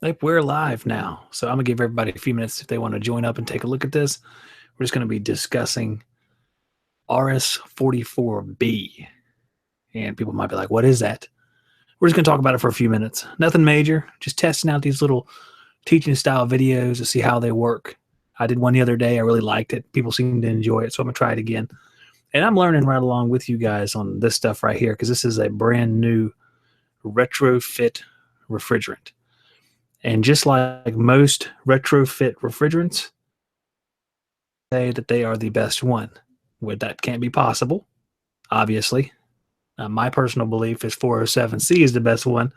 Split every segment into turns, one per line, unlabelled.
Like, we're live now. So I'm going to give everybody a few minutes if they want to join up and take a look at this. We're just going to be discussing RS44b. And people might be like, what is that? We're just going to talk about it for a few minutes. Nothing major, just testing out these little teaching style videos to see how they work. I did one the other day. I really liked it. People seem to enjoy it, so I'm going to try it again. And I'm learning right along with you guys on this stuff right here because this is a brand new retrofit refrigerant. And just like most retrofit refrigerants, say that they are the best one. Well, that can't be possible, obviously. My personal belief is 407C is the best one.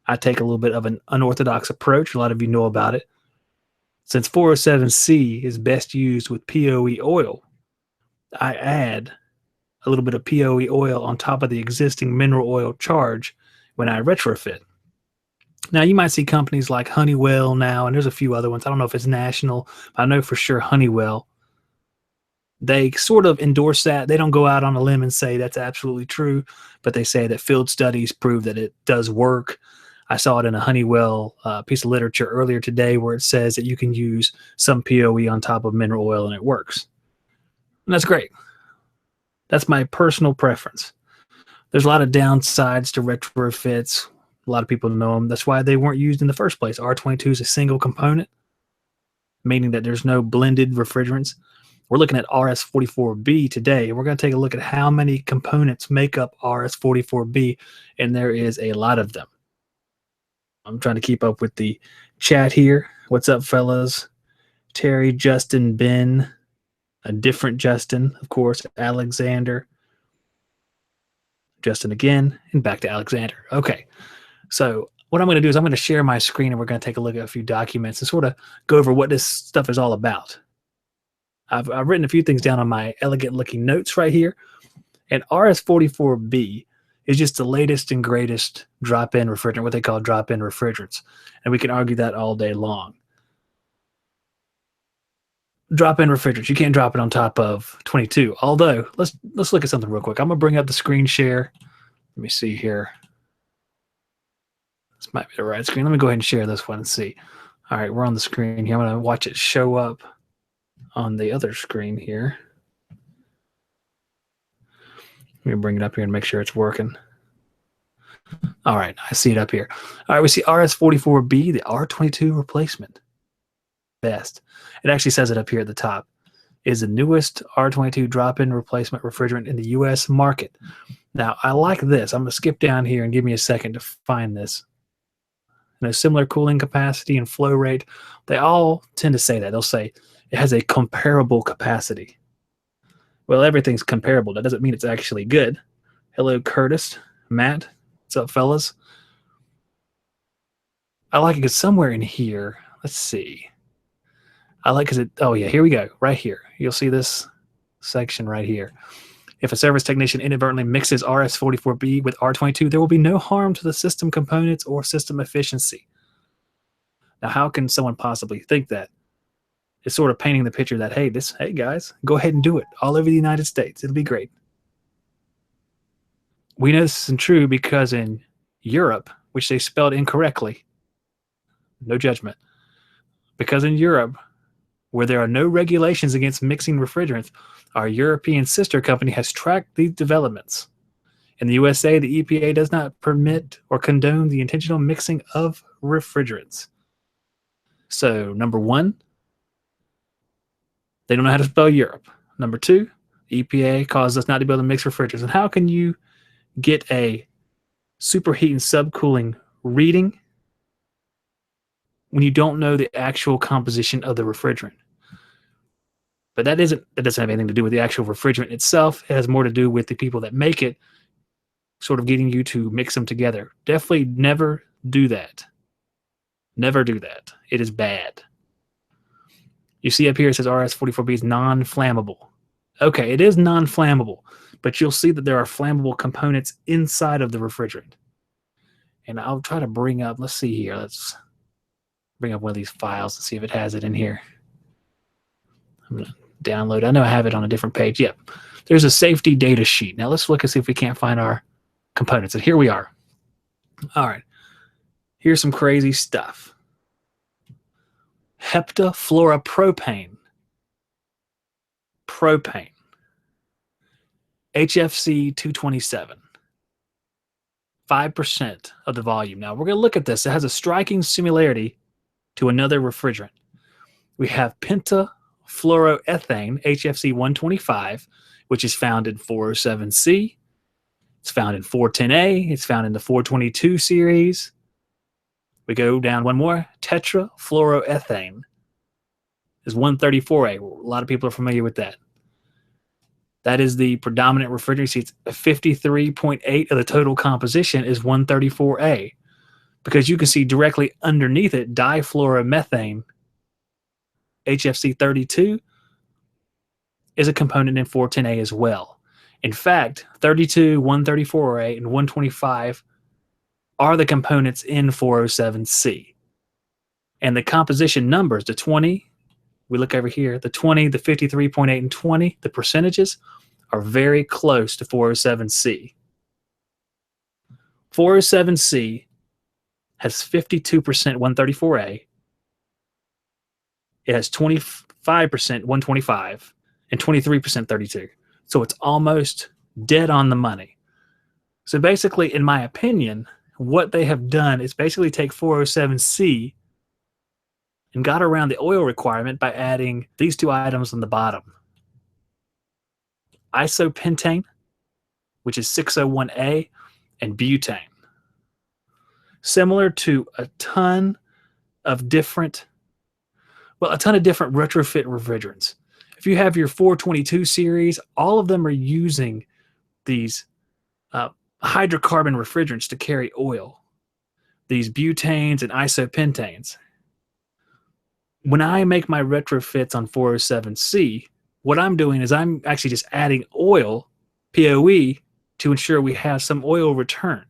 I take a little bit of an unorthodox approach. A lot of you know about it. Since 407C is best used with POE oil, I add a little bit of POE oil on top of the existing mineral oil charge when I retrofit. Now, you might see companies like Honeywell now, and there's a few other ones. I don't know if it's national, but I know for sure Honeywell. They sort of endorse that. They don't go out on a limb and say that's absolutely true, but they say that field studies prove that it does work. I saw it in a Honeywell piece of literature earlier today where it says that you can use some POE on top of mineral oil and it works. And that's great. That's my personal preference. There's a lot of downsides to retrofits. A lot of people know them. That's why they weren't used in the first place. R22 is a single component, meaning that there's no blended refrigerants. We're looking at RS44b today, and we're going to take a look at how many components make up RS44b, and there is a lot of them. I'm trying to keep up with the chat here. What's up, fellas? Terry, Justin, Ben, a different Justin, of course, Alexander, Justin again, and back to Alexander. Okay. So what I'm going to do is I'm going to share my screen and we're going to take a look at a few documents and sort of go over what this stuff is all about. I've written a few things down on my elegant looking notes right here. And RS44b is just the latest and greatest drop-in refrigerant, what they call drop-in refrigerants. And we can argue that all day long. Drop-in refrigerants, you can't drop it on top of 22. Although, let's look at something real quick. I'm going to bring up the screen share. Let me see here. This might be the right screen. Let me go ahead and share this one and see. All right, we're on the screen here. I'm going to watch it show up on the other screen here. Let me bring it up here and make sure it's working. All right, I see it up here. All right, we see RS44b, the R22 replacement. Best. It actually says it up here at the top. Is the newest R22 drop-in replacement refrigerant in the U.S. market. Now, I like this. I'm going to skip down here and give me a second to find this. Similar cooling capacity and flow rate. They all tend to say that. They'll say it has a comparable capacity. Well, everything's comparable. That doesn't mean it's actually good. Hello, Curtis, Matt. What's up, fellas? I like it because somewhere in here, let's see. I like because it, oh yeah, here we go, right here. You'll see this section right here. If a service technician inadvertently mixes RS44b with R22, there will be no harm to the system components or system efficiency. Now, how can someone possibly think that? It's sort of painting the picture that, hey guys, go ahead and do it all over the United States. It'll be great. We know this isn't true because in Europe, which they spelled incorrectly, no judgment, because in Europe, where there are no regulations against mixing refrigerants, our European sister company has tracked these developments. In the USA, the EPA does not permit or condone the intentional mixing of refrigerants. So, number one, they don't know how to spell Europe. Number two, the EPA caused us not to be able to mix refrigerants. And how can you get a superheat and subcooling reading when you don't know the actual composition of the refrigerant? But that doesn't have anything to do with the actual refrigerant itself. It has more to do with the people that make it, sort of getting you to mix them together. Definitely never do that. Never do that. It is bad. You see up here it says RS44b is non-flammable. Okay, it is non-flammable, but you'll see that there are flammable components inside of the refrigerant. And I'll try to bring up, let's see here. Let's bring up one of these files and see if it has it in here. I'm going to download. I know I have it on a different page. Yep. There's a safety data sheet. Now let's look and see if we can't find our components. And here we are. All right. Here's some crazy stuff. heptafluoropropane, propane, HFC 227, 5% of the volume. Now we're going to look at this. It has a striking similarity to another refrigerant. We have pentafluoroethane, HFC 125, which is found in 407C. It's found in 410A. It's found in the 422 series. We go down one more. Tetrafluoroethane is 134A. A lot of people are familiar with that. That is the predominant refrigerant. See, it's 53.8 of the total composition is 134A, because you can see directly underneath it difluoromethane, HFC 32, is a component in 410A as well. In fact, 32, 134A, and 125 are the components in 407C. And the composition numbers, the 20, we look over here, the 20, the 53.8, and 20, the percentages are very close to 407C. 407C has 52% 134A. It has 25% 125 and 23% 32. So it's almost dead on the money. So basically, in my opinion, what they have done is basically take 407C and got around the oil requirement by adding these two items on the bottom. Isopentane, which is 601A, and butane. Similar to a ton of different retrofit refrigerants. If you have your 422 series, all of them are using these hydrocarbon refrigerants to carry oil, these butanes and isopentanes. When I make my retrofits on 407C, what I'm doing is I'm actually just adding oil, POE, to ensure we have some oil return.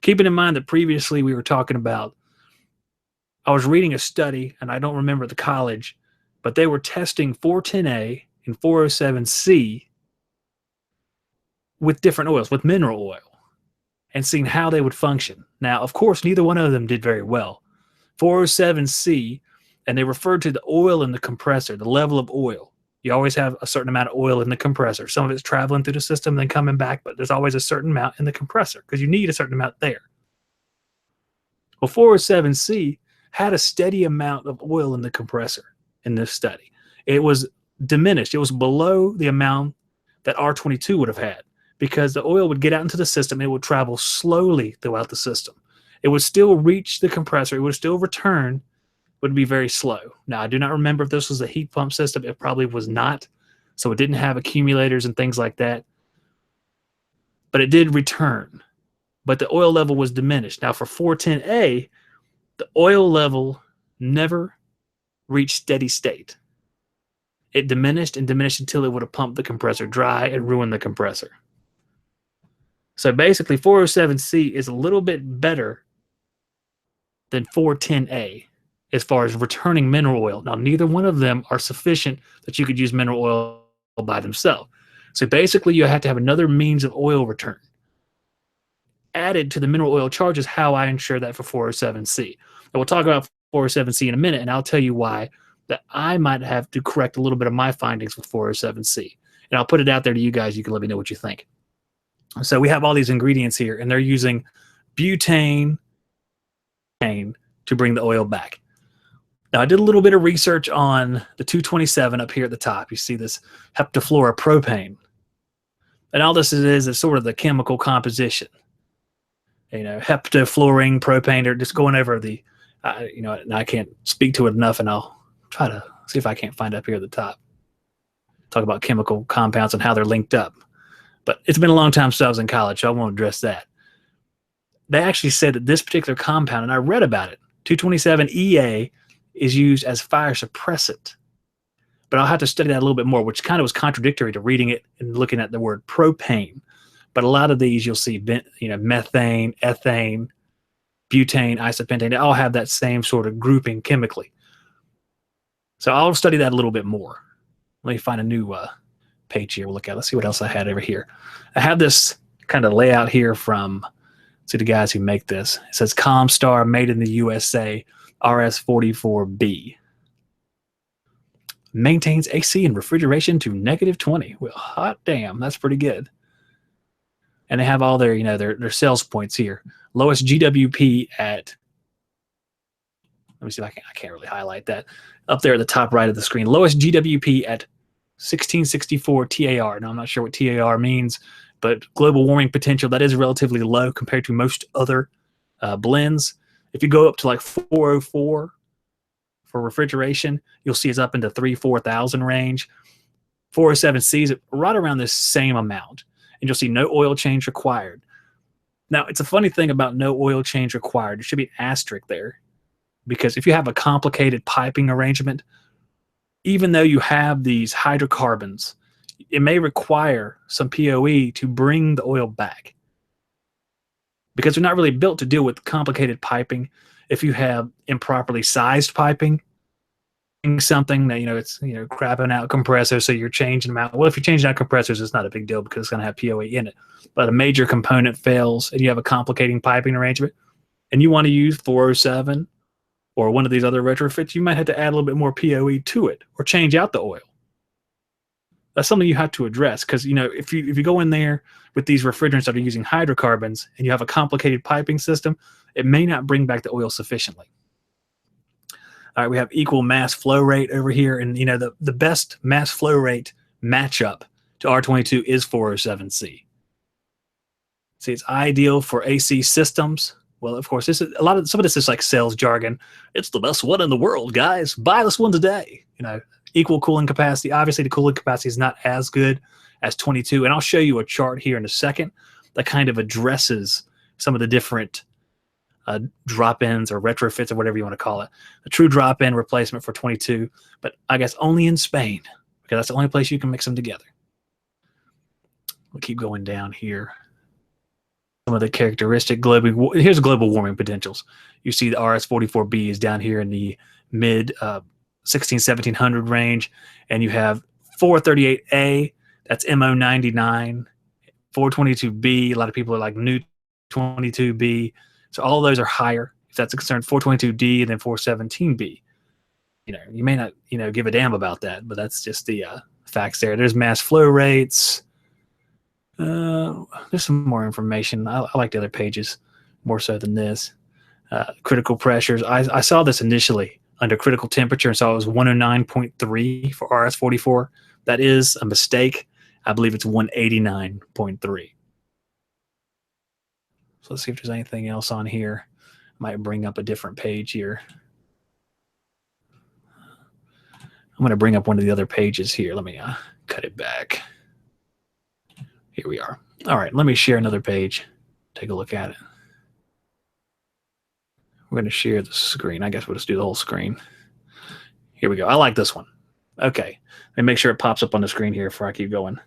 Keeping in mind that previously we were talking about, I was reading a study, and I don't remember the college, but they were testing 410A and 407C with different oils, with mineral oil, and seeing how they would function. Now, of course, neither one of them did very well. 407C, and they referred to the oil in the compressor, the level of oil. You always have a certain amount of oil in the compressor. Some of it's traveling through the system, then coming back, but there's always a certain amount in the compressor because you need a certain amount there. Well, 407C had a steady amount of oil in the compressor in this study. It was diminished. It was below the amount that R22 would have had, because the oil would get out into the system. It would travel slowly throughout the system. It would still reach the compressor. It would still return, would be very slow. Now, I do not remember if this was a heat pump system. It probably was not. So it didn't have accumulators and things like that. But it did return. But the oil level was diminished. Now, for 410A, the oil level never reached steady state. It diminished and diminished until it would have pumped the compressor dry and ruined the compressor. So basically, 407C is a little bit better than 410A as far as returning mineral oil. Now, neither one of them are sufficient that you could use mineral oil by themselves. So basically, you have to have another means of oil return. Added to the mineral oil charge is how I ensure that for 407C. And we'll talk about 407C in a minute, and I'll tell you why that I might have to correct a little bit of my findings with 407C. And I'll put it out there to you guys. You can let me know what you think. So we have all these ingredients here, and they're using butane to bring the oil back. Now, I did a little bit of research on the 227 up here at the top. You see this heptafluoropropane. And all this is sort of the chemical composition. You know, heptafluorine, propane, they're just going over the, and I can't speak to it enough, and I'll try to see if I can't find it up here at the top. Talk about chemical compounds and how they're linked up. But it's been a long time since I was in college, so I won't address that. They actually said that this particular compound, and I read about it, 227EA, is used as fire suppressant. But I'll have to study that a little bit more, which kind of was contradictory to reading it and looking at the word propane. But a lot of these you'll see, methane, ethane, butane, isopentane, they all have that same sort of grouping chemically. So I'll study that a little bit more. Let me find a new page here we'll look at. Let's see what else I had over here. I have this kind of layout here from the guys who make this. It says Comstar, made in the USA. RS44b. Maintains AC and refrigeration to -20. Well, hot damn, that's pretty good. And they have all their, their sales points here. Lowest GWP at, let me see if I can't really highlight that. Up there at the top right of the screen. Lowest GWP at 1664 TAR. Now, I'm not sure what TAR means, but global warming potential, that is relatively low compared to most other blends. If you go up to like 404 for refrigeration, you'll see it's up into 4,000 range. 407C is right around this same amount. And you'll see no oil change required. Now, it's a funny thing about no oil change required. There should be an asterisk there. Because if you have a complicated piping arrangement, even though you have these hydrocarbons, it may require some POE to bring the oil back. Because they're not really built to deal with complicated piping. If you have improperly sized piping, something that, it's, crapping out compressors, so you're changing them out. Well, if you're changing out compressors, it's not a big deal because it's going to have POE in it. But a major component fails and you have a complicating piping arrangement and you want to use 407 or one of these other retrofits, you might have to add a little bit more POE to it or change out the oil. That's something you have to address because, if you go in there with these refrigerants that are using hydrocarbons and you have a complicated piping system, it may not bring back the oil sufficiently. All right, we have equal mass flow rate over here. And, the best mass flow rate matchup to R22 is 407C. See, it's ideal for AC systems. Well, of course, some of this is like sales jargon. It's the best one in the world, guys. Buy this one today. Equal cooling capacity. Obviously, the cooling capacity is not as good as 22. And I'll show you a chart here in a second that kind of addresses some of the different drop-ins or retrofits or whatever you want to call it. A true drop-in replacement for 22, but I guess only in Spain because that's the only place you can mix them together. We'll keep going down here. Some of the characteristic here's global warming potentials. You see the RS44b is down here in the mid 1700 range, and you have 438A, that's MO99, 422B, a lot of people are like new 22B. So all of those are higher. If that's a concern, 422D and then 417B. You may not, give a damn about that, but that's just the facts there. There's mass flow rates. There's some more information. I like the other pages more so than this. Critical pressures. I saw this initially under critical temperature and saw it was 109.3 for RS44. That is a mistake. I believe it's 189.3. So let's see if there's anything else on here. Might bring up a different page here. I'm going to bring up one of the other pages here. Let me cut it back. Here we are. All right, let me share another page. Take a look at it. We're going to share the screen. I guess we'll just do the whole screen. Here we go. I like this one. Okay. Let me make sure it pops up on the screen here before I keep going.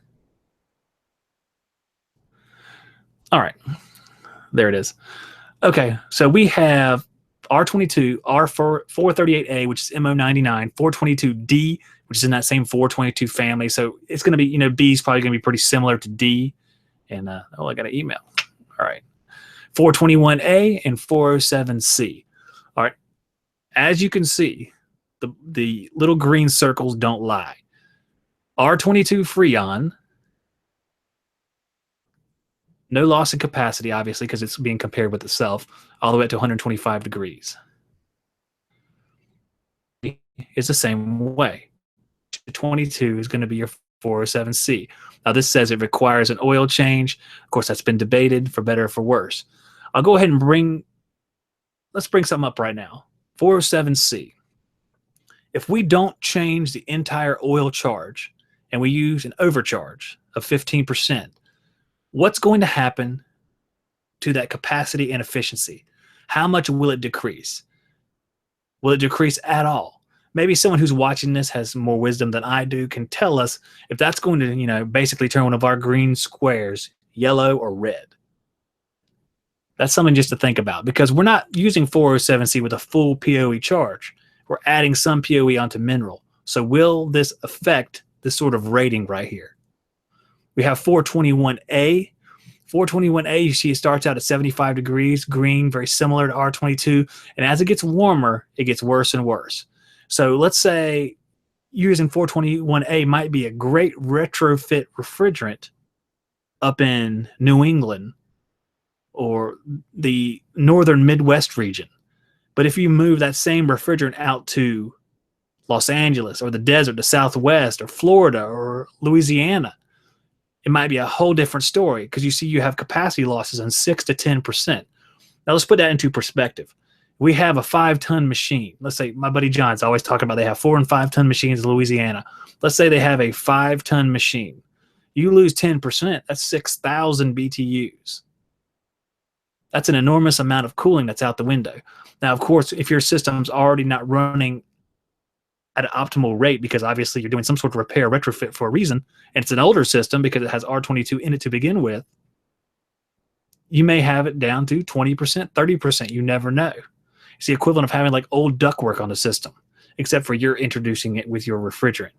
All right. There it is. Okay, so we have R22, R438A, which is MO99, 422D, which is in that same 422 family. So it's going to be, B is probably going to be pretty similar to D. And, I got an email. All right. 421A and 407C. All right. As you can see, the little green circles don't lie. R22 Freon, no loss in capacity, obviously, because it's being compared with itself, all the way up to 125 degrees. It's the same way. 22 is going to be your 407C. Now, this says it requires an oil change. Of course, that's been debated for better or for worse. I'll go ahead and let's bring something up right now. 407C. If we don't change the entire oil charge and we use an overcharge of 15%, what's going to happen to that capacity and efficiency? How much will it decrease? Will it decrease at all? Maybe someone who's watching this has more wisdom than I do, can tell us if that's going to, basically turn one of our green squares yellow or red. That's something just to think about, because we're not using 407C with a full POE charge. We're adding some POE onto mineral. So will this affect this sort of rating right here? We have 421A, 421A, you see it starts out at 75 degrees, green, very similar to R22. And as it gets warmer, it gets worse and worse. So let's say using 421A might be a great retrofit refrigerant up in New England or the northern Midwest region. But if you move that same refrigerant out to Los Angeles or the desert, the Southwest or Florida or Louisiana, it might be a whole different story because you see you have capacity losses on 6 to 10%. Now let's put that into perspective. We have a 5-ton machine. Let's say my buddy John's always talking about they have 4 and 5-ton machines in Louisiana. Let's say they have a 5-ton machine. You lose 10%, that's 6,000 BTUs. That's an enormous amount of cooling that's out the window. Now, of course, if your system's already not running at an optimal rate because obviously you're doing some sort of repair retrofit for a reason, and it's an older system because it has R22 in it to begin with, you may have it down to 20%, 30%. You never know. It's the equivalent of having like old ductwork on the system, except for you're introducing it with your refrigerant.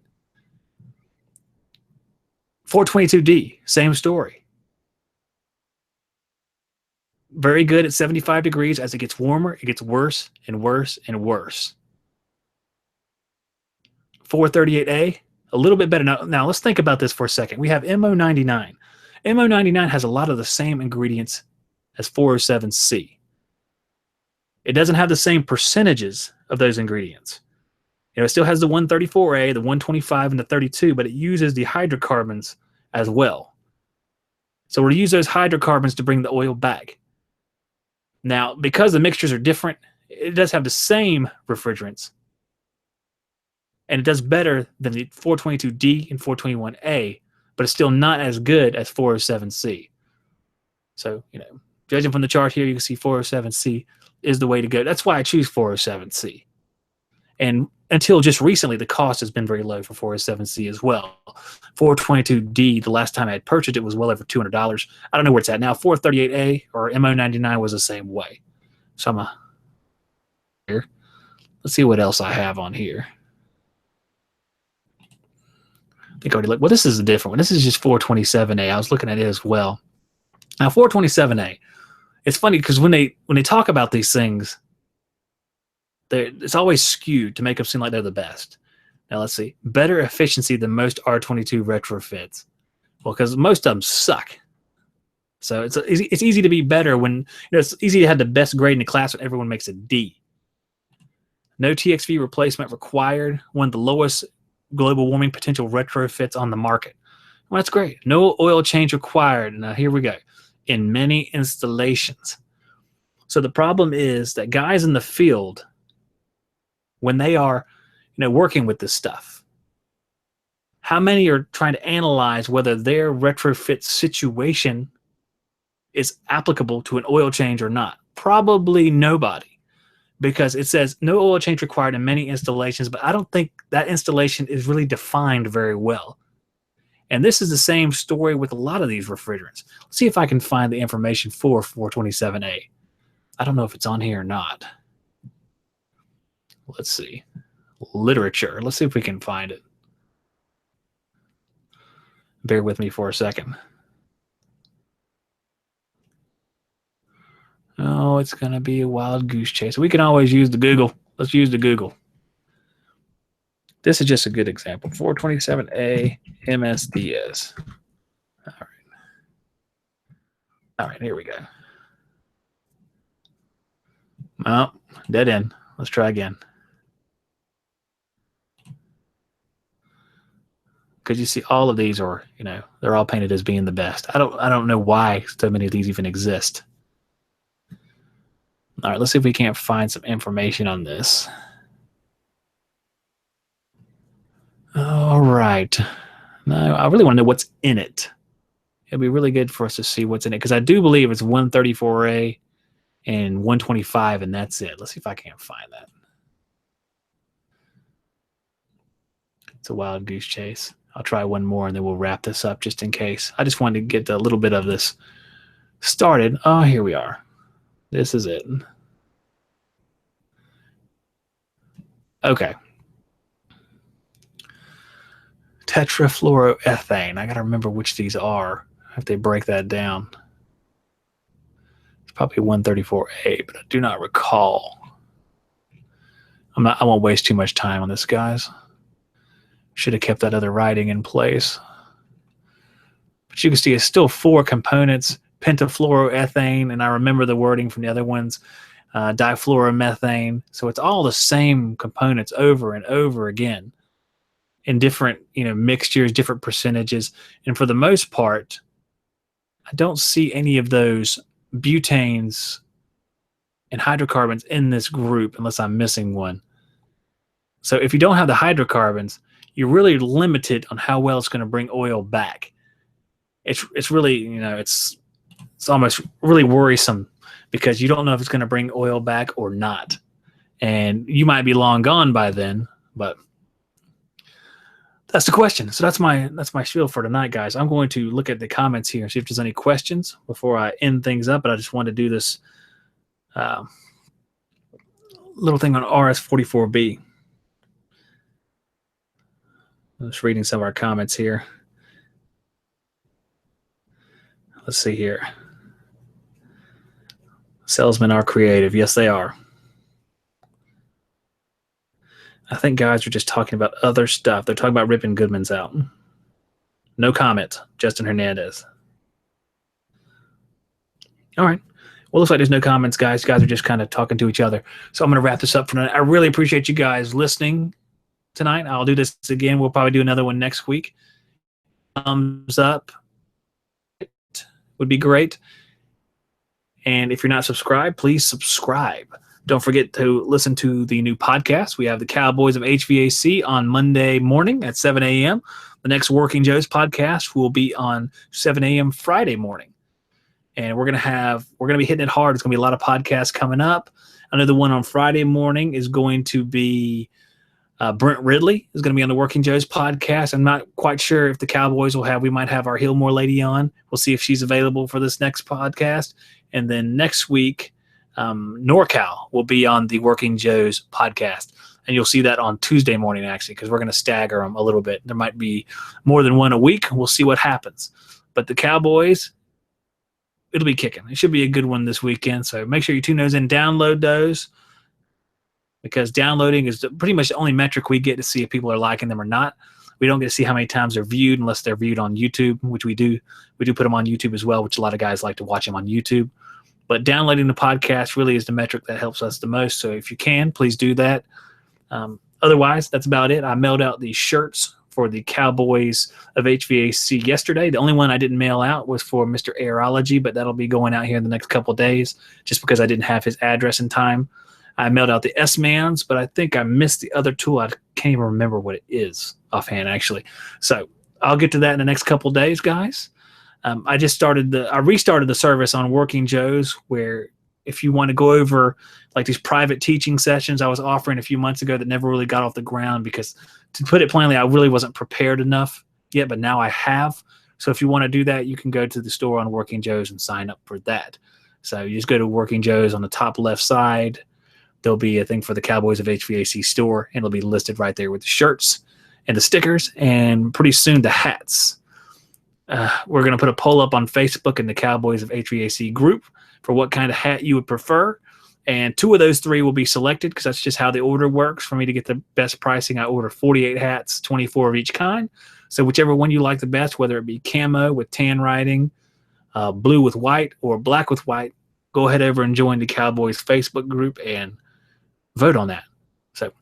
422D, same story. Very good at 75 degrees. As it gets warmer, it gets worse and worse and worse. 438A, a little bit better. Now let's think about this for a second. We have MO99. MO99 has a lot of the same ingredients as 407C. It doesn't have the same percentages of those ingredients. It still has the 134A, the 125, and the 32, but it uses the hydrocarbons as well. So we'll use those hydrocarbons to bring the oil back. Now, because the mixtures are different, it does have the same refrigerants, and it does better than the 422D and 421A, but it's still not as good as 407C. So, judging from the chart here, you can see 407C is the way to go. That's why I choose 407C. And until just recently, the cost has been very low for 407C as well. 422D, the last time I had purchased it, was well over $200. I don't know where it's at now. 438A or MO99 was the same way. So here. Let's see what else I have on here. I think I already looked. Well, this is a different one. This is just 427A. I was looking at it as well. Now, 427A, it's funny because when they talk about these things, it's always skewed to make them seem like they're the best. Now, let's see. Better efficiency than most R22 retrofits. Well, because most of them suck. So it's easy to be better when it's easy to have the best grade in the class when everyone makes a D. No TXV replacement required. One of the lowest global warming potential retrofits on the market. Well, that's great. No oil change required. Now, here we go. In many installations. So the problem is that guys in the field, when they are working with this stuff, how many are trying to analyze whether their retrofit situation is applicable to an oil change or not? Probably nobody, because it says no oil change required in many installations, but I don't think that installation is really defined very well. And this is the same story with a lot of these refrigerants. Let's see if I can find the information for 427A. I don't know if it's on here or not. Let's see. Literature. Let's see if we can find it. Bear with me for a second. Oh, it's going to be a wild goose chase. We can always use the Google. Let's use the Google. This is just a good example. 427A MSDS. All right. All right, here we go. Oh, dead end. Let's try again. Because you see all of these are, they're all painted as being the best. I don't know why so many of these even exist. All right, let's see if we can't find some information on this. All right. Now, I really want to know what's in it. It'd be really good for us to see what's in it, because I do believe it's 134A and 125, and that's it. Let's see if I can't find that. It's a wild goose chase. I'll try one more, and then we'll wrap this up just in case. I just wanted to get a little bit of this started. Oh, here we are. This is it. Okay. Tetrafluoroethane. I got to remember which these are if they break that down. Probably 134A, but I do not recall. I won't waste too much time on this, guys. Should have kept that other writing in place. But you can see it's still 4 components, pentafluoroethane, and I remember the wording from the other ones, difluoromethane. So it's all the same components over and over again in different, mixtures, different percentages. And for the most part, I don't see any of those butanes and hydrocarbons in this group unless I'm missing one. So if you don't have the hydrocarbons, you're really limited on how well it's going to bring oil back. It's really, it's almost really worrisome because you don't know if it's going to bring oil back or not. And you might be long gone by then, but that's the question. So that's my spiel for tonight, guys. I'm going to look at the comments here and see if there's any questions before I end things up, but I just wanted to do this little thing on RS44b. I'm just reading some of our comments here. Let's see here. Salesmen are creative. Yes, they are. I think guys are just talking about other stuff. They're talking about ripping Goodman's out. No comment, Justin Hernandez. All right. Well, looks like there's no comments, guys. You guys are just kind of talking to each other. So I'm going to wrap this up for tonight. I really appreciate you guys listening tonight. I'll do this again. We'll probably do another one next week. Thumbs up would be great. And if you're not subscribed, please subscribe. Don't forget to listen to the new podcast. We have the Cowboys of HVAC on Monday morning at 7 a.m. The next Working Joe's podcast will be on 7 a.m. Friday morning. And we're gonna be hitting it hard. It's gonna be a lot of podcasts coming up. I know the one on Friday morning is going to be Brent Ridley is going to be on the Working Joe's podcast. I'm not quite sure if the Cowboys we might have our Hillmore lady on. We'll see if she's available for this next podcast. And then next week, NorCal will be on the Working Joe's podcast. And you'll see that on Tuesday morning, actually, because we're going to stagger them a little bit. There might be more than one a week. We'll see what happens. But the Cowboys, it'll be kicking. It should be a good one this weekend. So make sure you tune those in, download those, because downloading is pretty much the only metric we get to see if people are liking them or not. We don't get to see how many times they're viewed unless they're viewed on YouTube, which we do. We do put them on YouTube as well, which a lot of guys like to watch them on YouTube. But downloading the podcast really is the metric that helps us the most. So if you can, please do that. Otherwise, that's about it. I mailed out the shirts for the Cowboys of HVAC yesterday. The only one I didn't mail out was for Mr. Aerology, but that'll be going out here in the next couple of days just because I didn't have his address in time. I mailed out the S-Mans, but I think I missed the other tool. I can't even remember what it is offhand, actually. So I'll get to that in the next couple of days, guys. I restarted the service on Working Joe's, where if you want to go over like these private teaching sessions I was offering a few months ago that never really got off the ground because, to put it plainly, I really wasn't prepared enough yet, but now I have. So if you want to do that, you can go to the store on Working Joe's and sign up for that. So you just go to Working Joe's on the top left side. There'll be a thing for the Cowboys of HVAC store, and it'll be listed right there with the shirts and the stickers, and pretty soon the hats. We're going to put a poll up on Facebook in the Cowboys of HVAC group for what kind of hat you would prefer, and 2 of those 3 will be selected because that's just how the order works. For me to get the best pricing, I order 48 hats, 24 of each kind. So whichever one you like the best, whether it be camo with tan writing, blue with white, or black with white, go ahead over and join the Cowboys Facebook group and vote on that. So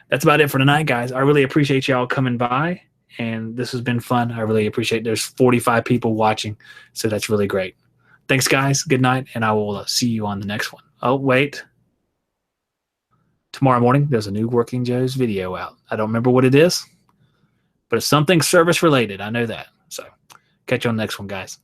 that's about it for tonight, guys. I really appreciate y'all coming by, and this has been fun. I really appreciate there's 45 people watching, so that's really great. Thanks, guys. Good night, and I will see you on the next one. Oh, wait. Tomorrow morning, there's a new Working Joe's video out. I don't remember what it is, but it's something service-related. I know that. So catch you on the next one, guys.